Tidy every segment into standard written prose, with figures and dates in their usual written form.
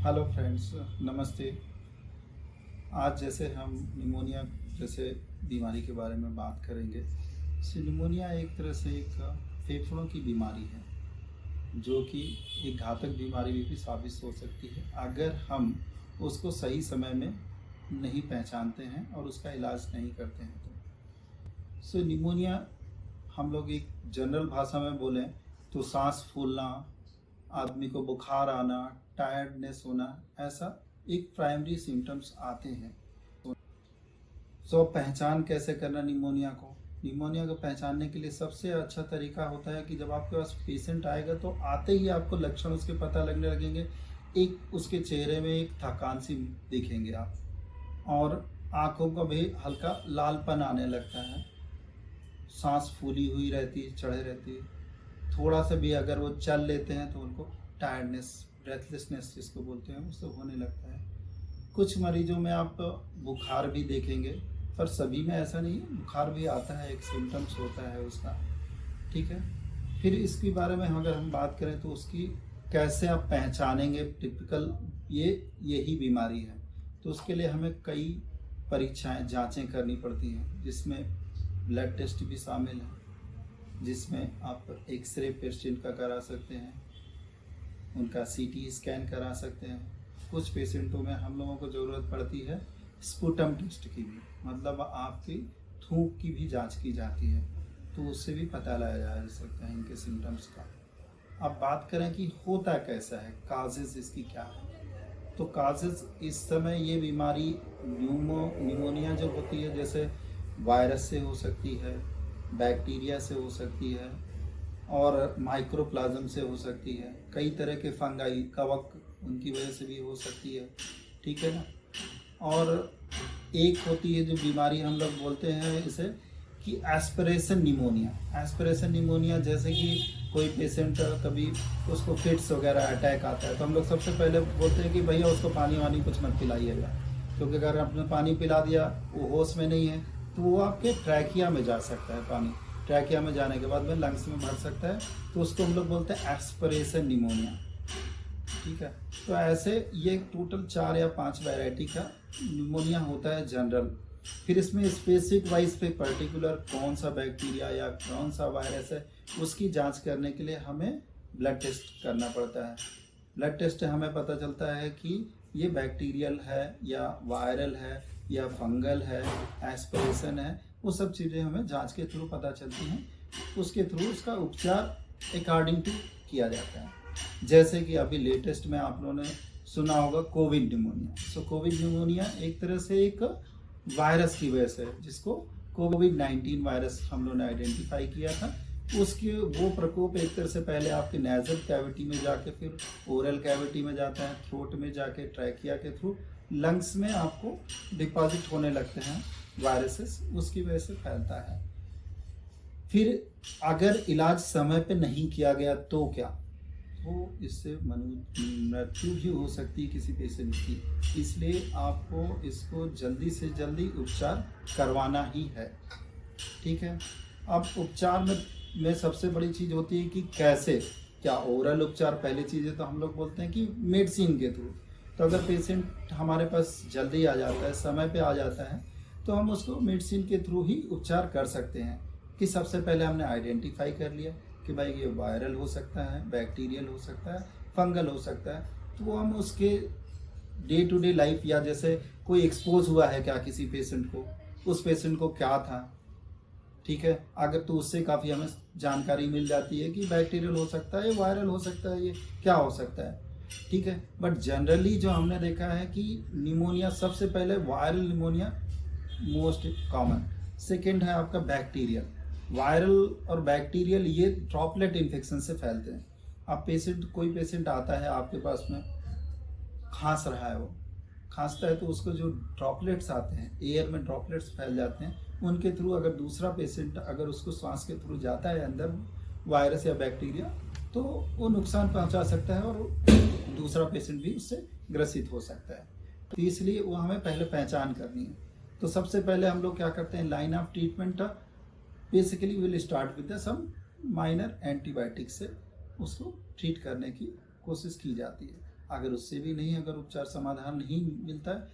Hello friends, नमस्ते। आज जैसे हम निमोनिया जैसे बीमारी के बारे में बात करेंगे। निमोनिया एक तरह से एक फेफड़ों की बीमारी है जो कि एक घातक बीमारी भी साबित हो सकती है अगर हम उसको सही समय में नहीं पहचानते हैं और उसका इलाज नहीं करते हैं। तो निमोनिया हम लोग एक जनरल भाषा में बोलें तो सांस फूलना, आदमी को बुखार आना, टायर्डनेस होना, ऐसा एक प्राइमरी सिम्टम्स आते हैं। तो पहचान कैसे करना निमोनिया को? निमोनिया को पहचानने के लिए सबसे अच्छा तरीका होता है कि जब आपके पास पेशेंट आएगा तो आते ही आपको लक्षण उसके पता लगने लगेंगे। एक उसके चेहरे में एक थकान सी दिखेंगे आप, और आंखों का भी हल्का लालपन आने लगता है, सांस फूली हुई रहती है, चढ़े रहती है। थोड़ा सा भी अगर वो चल लेते हैं तो उनको टायर्डनेस, ब्रेथलेसनेस जिसको बोलते हैं, उससे होने लगता है। कुछ मरीजों में आप बुखार भी देखेंगे, पर सभी में ऐसा नहीं है। बुखार भी आता है, एक सिम्टम्स होता है उसका, ठीक है। फिर इसके बारे में अगर हम बात करें तो उसकी कैसे आप पहचानेंगे टिपिकल यही बीमारी है, तो उसके लिए हमें कई परीक्षाएं, जांचें करनी पड़ती हैं, जिसमें ब्लड टेस्ट भी शामिल है, जिसमें आप एक्सरे पेशेंट का करा सकते हैं, उनका सीटी स्कैन करा सकते हैं। कुछ पेशेंटों में हम लोगों को ज़रूरत पड़ती है स्पुटम टेस्ट की भी, मतलब आपकी थूक की भी जांच की जाती है, तो उससे भी पता लगाया जा सकता है इनके सिम्टम्स का। अब बात करें कि होता कैसा है, काजेज़ इसकी क्या है। तो काजेज़ इस समय ये बीमारी निमोनिया जो होती है, जैसे वायरस से हो सकती है, बैक्टीरिया से हो सकती है, और माइक्रोप्लाज्म से हो सकती है। कई तरह के फंगाई, कवक, उनकी वजह से भी हो सकती है, ठीक है ना। और एक होती है जो बीमारी हम लोग बोलते हैं इसे कि एस्पिरेशन निमोनिया। एस्पिरेशन निमोनिया जैसे कि कोई पेशेंट कभी उसको फिट्स वगैरह अटैक आता है, तो हम लोग सबसे पहले बोलते हैं कि भैया उसको पानी वानी कुछ मत पिलाइएगा, क्योंकि अगर आपने पानी पिला दिया, वो होश में नहीं है, तो वो आपके ट्रैकिया में जा सकता है पानी। ट्रैकिया में जाने के बाद में लंग्स में भर सकता है, तो उसको हम लोग बोलते हैं एस्पिरेशन निमोनिया, ठीक है। तो ऐसे ये टोटल 4 या 5 वैरायटी का निमोनिया होता है जनरल। फिर इसमें स्पेसिफिक वाइज पे पर्टिकुलर कौन सा बैक्टीरिया या कौन सा वायरस है, उसकी जांच करने के लिए हमें ब्लड टेस्ट करना पड़ता है। ब्लड टेस्ट से हमें पता चलता है कि ये बैक्टीरियल है या वायरल है या फंगल है, एस्पिरेशन है, वो सब चीज़ें हमें जांच के थ्रू पता चलती हैं। उसके थ्रू उसका उपचार अकॉर्डिंग टू किया जाता है। जैसे कि अभी लेटेस्ट में आप लोगों ने सुना होगा कोविड निमोनिया। सो कोविड निमोनिया एक तरह से एक वायरस की वजह से, जिसको कोविड-19 वायरस हम लोगों ने आइडेंटिफाई किया था, उसके वो प्रकोप एक तरह से पहले आपके नेजल कैविटी में जाके फिर ओरल कैविटी में जाता है, थ्रोट में जाके ट्रैकिया के थ्रू लंग्स में आपको डिपॉजिट होने लगते हैं वायरसेस, उसकी वजह से फैलता है। फिर अगर इलाज समय पे नहीं किया गया तो क्या, तो इससे मृत्यु भी हो सकती है किसी पेशेंट की। इसलिए आपको इसको जल्दी से जल्दी उपचार करवाना ही है, ठीक है। अब उपचार में सबसे बड़ी चीज़ होती है कि कैसे, क्या ओरल उपचार पहली चीज़ है, तो हम लोग बोलते हैं कि मेडिसिन के थ्रू। तो अगर पेशेंट हमारे पास जल्दी आ जाता है, समय पे आ जाता है, तो हम उसको मेडिसिन के थ्रू ही उपचार कर सकते हैं। कि सबसे पहले हमने आइडेंटिफाई कर लिया कि भाई ये वायरल हो सकता है, बैक्टीरियल हो सकता है, फंगल हो सकता है, तो वो हम उसके डे टू डे लाइफ, या जैसे कोई एक्सपोज हुआ है क्या किसी पेशेंट को, उस पेशेंट को क्या था, ठीक है, अगर तो उससे काफ़ी हमें जानकारी मिल जाती है कि बैक्टीरियल हो सकता है, वायरल हो सकता है, ये क्या हो सकता है, ठीक है। बट जनरली जो हमने देखा है कि निमोनिया सबसे पहले viral pneumonia most common, second है आपका बैक्टीरियल। वायरल और बैक्टीरियल ये ड्रॉपलेट इन्फेक्शन से फैलते हैं। अब कोई पेशेंट आता है आपके पास में, खांस रहा है, वो खांसता है तो उसको जो ड्रॉपलेट्स आते हैं, एयर में ड्रॉपलेट्स फैल जाते हैं, उनके थ्रू अगर दूसरा पेशेंट अगर उसको सांस के थ्रू जाता है अंदर वायरस या बैक्टीरिया, तो वो नुकसान पहुंचा सकता है और दूसरा पेशेंट भी उससे ग्रसित हो सकता है। तो इसलिए वो हमें पहले पहचान करनी है। तो सबसे पहले हम लोग क्या करते हैं, line of treatment basically will start with some minor antibiotic से उसको ट्रीट करने की कोशिश की जाती है। अगर उससे भी नहीं, अगर उपचार समाधान नहीं मिलता है,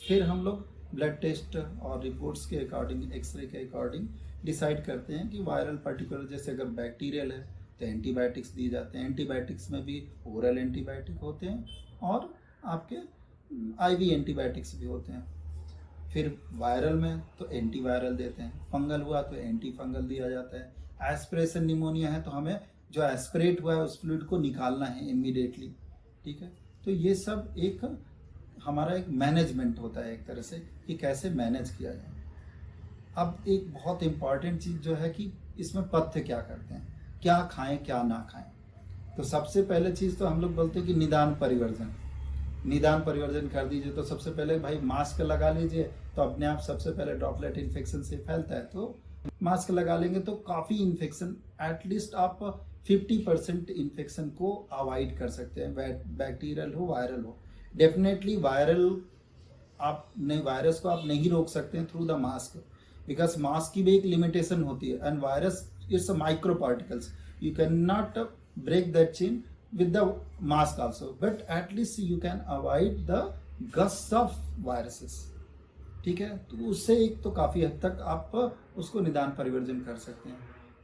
फिर हम लोग ब्लड टेस्ट और रिपोर्ट्स के अकॉर्डिंग, एक्सरे के अकॉर्डिंग डिसाइड करते हैं कि वायरल पर्टिकुलर, जैसे अगर बैक्टीरियल है तो एंटीबायोटिक्स दिए जाते हैं। एंटीबायोटिक्स में भी ओरल एंटीबायोटिक होते हैं और आपके आईवी एंटीबायोटिक्स भी होते हैं। फिर वायरल में तो एंटीवायरल देते हैं, फंगल हुआ तो एंटी फंगल दिया जाता है। एस्पिरेशन निमोनिया है तो हमें जो एस्पिरेट हुआ है उस फ्लूइड को निकालना है इमीडिएटली, ठीक है। तो ये सब एक हमारा एक मैनेजमेंट होता है एक तरह से कि कैसे मैनेज किया जाए। अब एक बहुत इम्पॉर्टेंट चीज़ जो है कि इसमें पथ्य क्या करते हैं, क्या खाएं क्या ना खाएं। तो सबसे पहले चीज़ तो हम लोग बोलते हैं कि निदान परिवर्जन कर दीजिए। तो सबसे पहले भाई मास्क लगा लीजिए, तो अपने आप सबसे पहले ड्रॉपलेट इन्फेक्शन से फैलता है, तो मास्क लगा लेंगे तो काफ़ी इन्फेक्शन, एटलीस्ट आप 50% इन्फेक्शन को अवॉइड कर सकते हैं, बैक्टीरियल हो वायरल हो। डेफिनेटली वायरस को आप नहीं रोक सकते हैं through the mask, because mask की भी एक लिमिटेशन होती है, and virus it's micro particles, you can not break that chain with the mask also, but at least you can avoid the gusts of viruses, ठीक है। तो उससे एक तो काफ़ी हद तक आप उसको निदान परिवर्जन कर सकते हैं।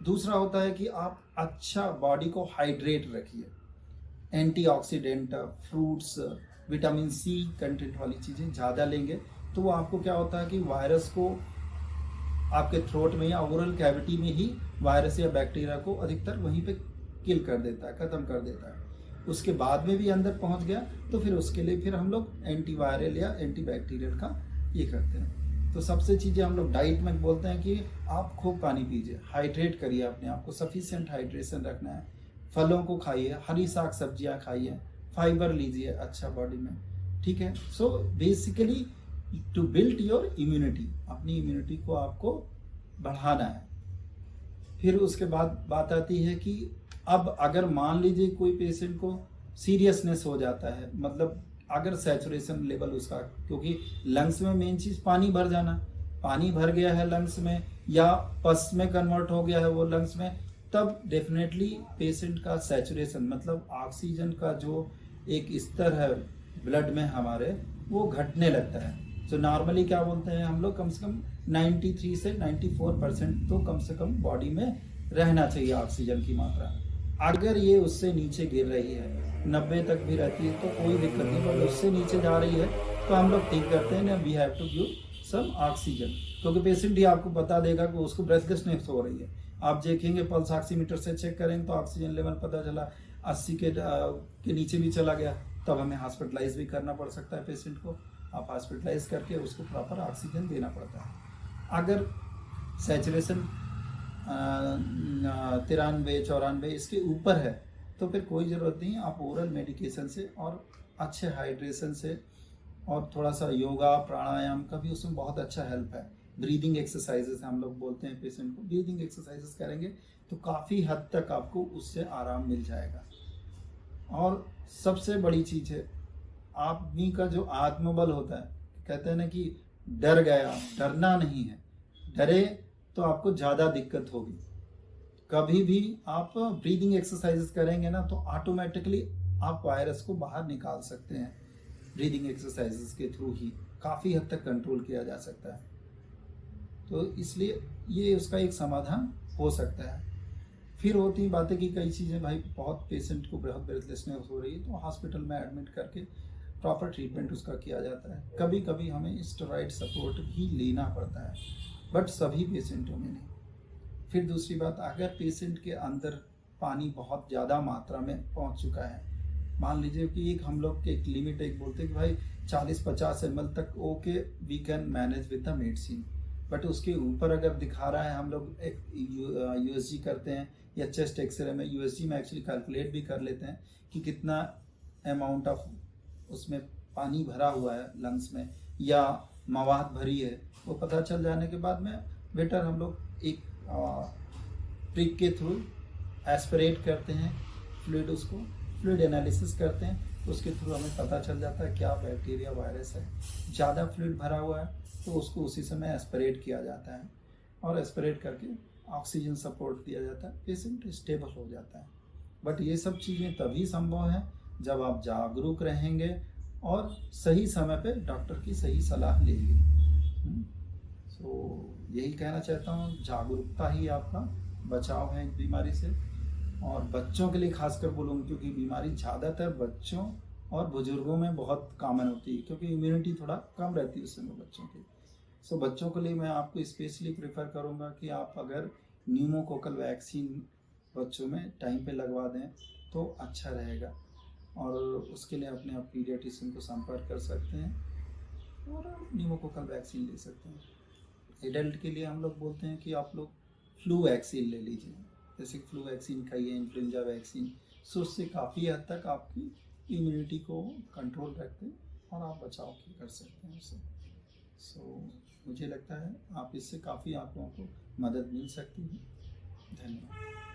दूसरा होता है कि आप अच्छा बॉडी को हाइड्रेट रखिए, antioxidant, fruits, vitamin C content वाली चीज़ें ज़्यादा लेंगे तो वो आपको क्या होता है कि वायरस को आपके थ्रोट में या ओरल कैविटी में ही वायरस या बैक्टीरिया को अधिकतर वहीं पे किल कर देता है, ख़त्म कर देता है। उसके बाद में भी अंदर पहुंच गया तो फिर उसके लिए फिर हम लोग एंटीवायरल या एंटीबैक्टीरियल का ये करते हैं। तो सबसे चीज़ें हम लोग डाइट में बोलते हैं कि आप खूब पानी पीजिए, हाइड्रेट करिए अपने आप को, सफिशिएंट हाइड्रेशन रखना है। फलों को खाइए, हरी साग सब्जियां खाइए, फाइबर लीजिए अच्छा बॉडी में, ठीक है। So basically to build your immunity, अपनी इम्यूनिटी को आपको बढ़ाना है। फिर उसके बाद बात आती है कि अब अगर मान लीजिए कोई पेशेंट को सीरियसनेस हो जाता है, मतलब अगर सैचुरेशन लेवल उसका, क्योंकि लंग्स में मेन चीज़ पानी भर जाना, पानी भर गया है लंग्स में या पस में कन्वर्ट हो गया है वो लंग्स में, तब डेफिनेटली पेशेंट का सैचुरेशन मतलब ऑक्सीजन का जो एक स्तर है ब्लड में हमारे, वो घटने लगता है। तो नॉर्मली क्या बोलते हैं हम लोग, कम से कम 93 से 94% तो कम से कम बॉडी में रहना चाहिए ऑक्सीजन की मात्रा। अगर ये उससे नीचे गिर रही है, 90 तक भी रहती है तो कोई दिक्कत नहीं, पर उससे नीचे जा रही है तो हम लोग ठीक करते हैं ना, we have to give some oxygen, क्योंकि पेशेंट ही आपको बता देगा कि उसको ब्रेथलेसनेस हो रही है। आप देखेंगे पल्स ऑक्सीमीटर से चेक करेंगे तो ऑक्सीजन लेवल पता चला 80 के नीचे भी चला गया, तब हमें हॉस्पिटलाइज भी करना पड़ सकता है पेशेंट को। आप हॉस्पिटलाइज करके उसको प्रॉपर ऑक्सीजन देना पड़ता है। अगर सैचुरेशन 93-94 इसके ऊपर है तो फिर कोई ज़रूरत नहीं है, आप ओरल मेडिकेशन से और अच्छे हाइड्रेशन से और थोड़ा सा योगा प्राणायाम का भी उसमें बहुत अच्छा हेल्प है। ब्रीदिंग एक्सरसाइजेस हम लोग बोलते हैं पेशेंट को, ब्रीदिंग एक्सरसाइजेस करेंगे तो काफ़ी हद तक आपको उससे आराम मिल जाएगा। और सबसे बड़ी चीज़ है आदमी का जो आत्मबल होता है, कहते हैं ना कि डर गया, डरना नहीं है, डरे तो आपको ज़्यादा दिक्कत होगी। कभी भी आप ब्रीदिंग एक्सरसाइजेस करेंगे ना तो ऑटोमेटिकली आप वायरस को बाहर निकाल सकते हैं। ब्रीदिंग एक्सरसाइजेस के थ्रू ही काफ़ी हद तक कंट्रोल किया जा सकता है। तो इसलिए ये उसका एक समाधान हो सकता है। फिर होती बातें कि कई चीज़ें भाई बहुत पेशेंट को बहुत ब्रेथलेसनेस हो रही है तो हॉस्पिटल में एडमिट करके प्रॉपर ट्रीटमेंट उसका किया जाता है। कभी कभी हमें स्टेरॉइड सपोर्ट भी लेना पड़ता है, बट सभी पेशेंटों में नहीं। फिर दूसरी बात, अगर पेशेंट के अंदर पानी बहुत ज़्यादा मात्रा में पहुंच चुका है, मान लीजिए कि एक हम लोग के एक लिमिट एक बोलते हैं कि भाई 40-50 ml तक okay we can manage with the medicine, but उसके ऊपर अगर दिखा रहा है, हम लोग एक यूएसजी करते हैं या चेस्ट एक्सरे में, यूएसजी में एक्चुअली कैलकुलेट भी कर लेते हैं कि कितना अमाउंट ऑफ उसमें पानी भरा हुआ है लंग्स में या मवाद भरी है, वो पता चल जाने के बाद में बेटर हम लोग एक ट्रिक के थ्रू एस्पिरेट करते हैं फ्लूइड, उसको फ्लूइड एनालिसिस करते हैं, उसके थ्रू हमें पता चल जाता है क्या बैक्टीरिया वायरस है। ज़्यादा फ्लूइड भरा हुआ है तो उसको उसी समय एस्पिरेट किया जाता है और एस्पिरेट करके ऑक्सीजन सपोर्ट दिया जाता है, पेशेंट स्टेबल हो जाता है। बट ये सब चीज़ें तभी संभव है जब आप जागरूक रहेंगे और सही समय पे डॉक्टर की सही सलाह लेंगे। तो यही कहना चाहता हूँ, जागरूकता ही आपका बचाव है इस बीमारी से। और बच्चों के लिए खासकर बोलूँगा, क्योंकि बीमारी ज़्यादातर बच्चों और बुजुर्गों में बहुत कॉमन होती है, क्योंकि इम्यूनिटी थोड़ा कम रहती है उस समय बच्चों की। सो बच्चों के लिए मैं आपको स्पेशली प्रेफर करूँगा कि आप अगर न्यूमोकोकल वैक्सीन बच्चों में टाइम पे लगवा दें तो अच्छा रहेगा। और उसके लिए अपने आप पीडियाट्रिशियन को संपर्क कर सकते हैं और न्यूमोकोकल वैक्सीन ले सकते हैं। एडल्ट के लिए हम लोग बोलते हैं कि आप लोग फ्लू वैक्सीन ले लीजिए, जैसे कि फ्लू वैक्सीन खाइए, इन्फ्लुएंजा वैक्सीन। सो उससे काफ़ी हद तक आपकी इम्यूनिटी को कंट्रोल रखते हैं और आप बचाव कर सकते हैं उससे। सो मुझे लगता है आप इससे काफ़ी आप लोगों को मदद मिल सकती है। धन्यवाद।